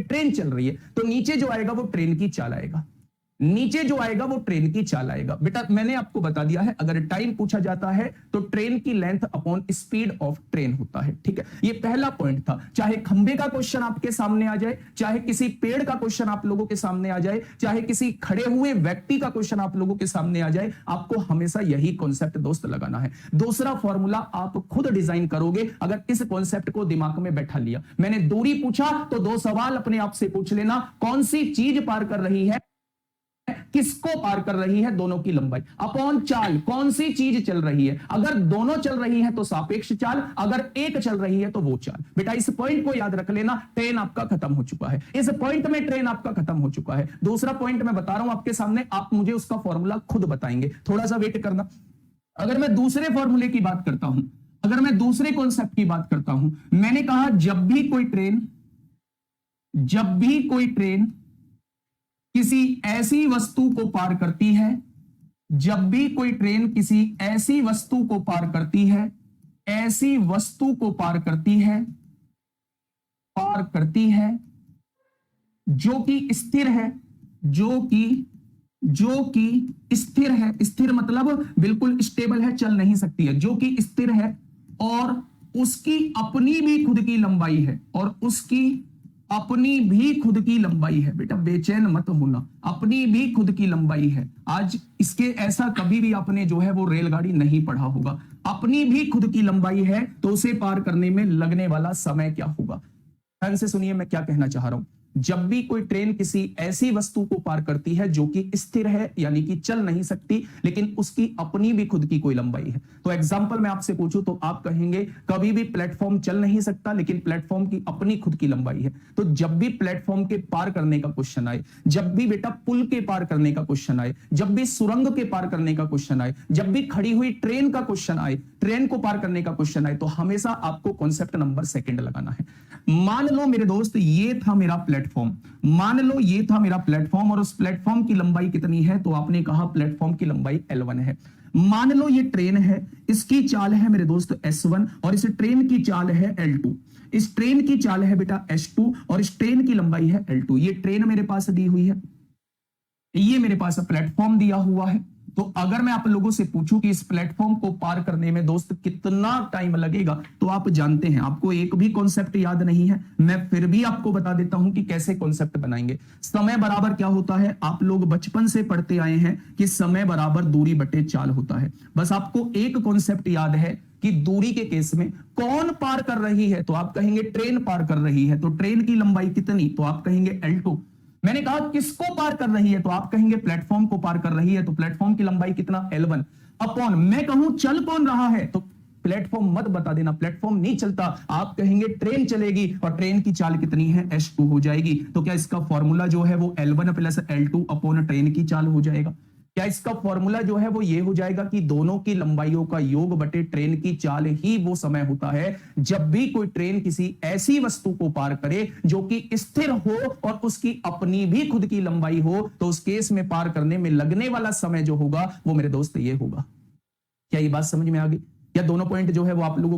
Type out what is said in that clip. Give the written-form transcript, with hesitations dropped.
Train चल रही है, तो नीचे जो आएगा वो ट्रेन की चाल आएगा, नीचे जो आएगा वो ट्रेन की चाल आएगा। बेटा मैंने आपको बता दिया है, अगर टाइम पूछा जाता है तो ट्रेन की length upon speed of train होता है, ठीक है। ये पहला पॉइंट था। चाहे खंबे का क्वेश्चन आपके सामने आ जाए, चाहे किसी पेड़ का क्वेश्चन आप लोगों के सामने आ जाए, चाहे किसी खड़े हुए व्यक्ति का क्वेश्चन आप लोगों के सामने आ जाए, आपको हमेशा यही कॉन्सेप्ट दोस्त लगाना है। दूसरा फॉर्मूला आप खुद डिजाइन करोगे अगर इस कॉन्सेप्ट को दिमाग में बैठा लिया। मैंने दूरी पूछा तो दो सवाल अपने आप से पूछ लेना, कौन सी चीज पार कर रही है, किसको पार कर रही है, दोनों की लंबाई अपॉन चाल, कौन सी चीज चल रही है। अगर दोनों चल रही है तो सापेक्ष चाल, अगर एक चल रही है तो वो चाल। बेटा इस पॉइंट को याद रख लेना, ट्रेन आपका खत्म हो चुका है, इस पॉइंट में ट्रेन आपका खत्म हो चुका है। दूसरा पॉइंट मैं बता रहा हूं आपके सामने, आप मुझे उसका फॉर्मूला खुद बताएंगे, थोड़ा सा वेट करना। अगर मैं दूसरे फॉर्मूले की बात करता हूं, अगर मैं दूसरे कॉन्सेप्ट की बात करता हूं, मैंने कहा जब भी कोई ट्रेन किसी ऐसी वस्तु को पार करती है, जब भी कोई ट्रेन किसी ऐसी वस्तु को पार करती है, ऐसी वस्तु को पार करती है जो कि स्थिर है, जो कि स्थिर है, स्थिर मतलब बिल्कुल स्टेबल है, चल नहीं सकती है, जो कि स्थिर है और उसकी अपनी भी खुद की लंबाई है, और उसकी अपनी भी खुद की लंबाई है। बेटा बेचैन मत होना, अपनी भी खुद की लंबाई है। आज इसके ऐसा कभी भी आपने जो है वो रेलगाड़ी नहीं पढ़ा होगा। अपनी भी खुद की लंबाई है तो उसे पार करने में लगने वाला समय क्या होगा। ध्यान से सुनिए मैं क्या कहना चाह रहा हूं। जब भी कोई ट्रेन किसी ऐसी वस्तु को पार करती है जो कि स्थिर है, यानी कि चल नहीं सकती, लेकिन उसकी अपनी भी खुद की कोई लंबाई है। तो एग्जांपल मैं आपसे पूछूं तो आप कहेंगे कभी भी प्लेटफॉर्म चल नहीं सकता, लेकिन प्लेटफॉर्म की अपनी खुद की लंबाई है। तो जब भी प्लेटफॉर्म के पार करने का क्वेश्चन आए, जब भी बेटा पुल के पार करने का क्वेश्चन आए, जब भी सुरंग के पार करने का क्वेश्चन आए, जब भी खड़ी हुई ट्रेन का क्वेश्चन आए, ट्रेन को पार करने का क्वेश्चन आए, तो हमेशा आपको कॉन्सेप्ट नंबर सेकंड लगाना है। मान लो मेरे दोस्त ये था मेरा प्लेटफॉर्म, मान लो ये था मेरा प्लेटफॉर्म और उस प्लेटफॉर्म की लंबाई कितनी है, तो आपने कहा प्लेटफॉर्म की लंबाई L1 है। मान लो ये ट्रेन है, इसकी चाल है मेरे दोस्त S1 और इस ट्रेन की चाल है L2, इस ट्रेन की चाल है बेटा S2 और इस ट्रेन की लंबाई है L2। ये ट्रेन मेरे पास दी हुई है, ये मेरे पास प्लेटफॉर्म दिया हुआ है। तो अगर मैं आप लोगों से पूछूं कि इस प्लेटफॉर्म को पार करने में दोस्त कितना टाइम लगेगा, तो आप जानते हैं आपको एक भी कॉन्सेप्ट याद नहीं है। मैं फिर भी आपको बता देता हूं कि कैसे कॉन्सेप्ट बनाएंगे। समय बराबर क्या होता है, आप लोग बचपन से पढ़ते आए हैं कि समय बराबर दूरी बटे चाल होता है। बस आपको एक कॉन्सेप्ट याद है कि दूरी के केस में कौन पार कर रही है, तो आप कहेंगे ट्रेन पार कर रही है, तो ट्रेन की लंबाई कितनी, तो आप कहेंगे L2। मैंने कहा किसको पार कर रही है, तो आप कहेंगे प्लेटफॉर्म को पार कर रही है, तो प्लेटफॉर्म की लंबाई कितना L1 अपॉन मैं कहूं चल कौन रहा है, तो प्लेटफॉर्म मत बता देना, प्लेटफॉर्म नहीं चलता, आप कहेंगे ट्रेन चलेगी और ट्रेन की चाल कितनी है S2 हो जाएगी। तो क्या इसका फॉर्मूला जो है वो L1 plus L2 upon train की चाल हो जाएगा। क्या इसका फॉर्मूला जो है वो ये हो जाएगा कि दोनों की लंबाइयों का योग बटे ट्रेन की चाल ही वो समय होता है जब भी कोई ट्रेन किसी ऐसी वस्तु को पार करे जो कि स्थिर हो और उसकी अपनी भी खुद की लंबाई हो, तो उस केस में पार करने में लगने वाला समय जो होगा वो मेरे दोस्त ये होगा। क्या ये बात समझ में आ गई? या दोनों पॉइंट जो है वो आप लोगों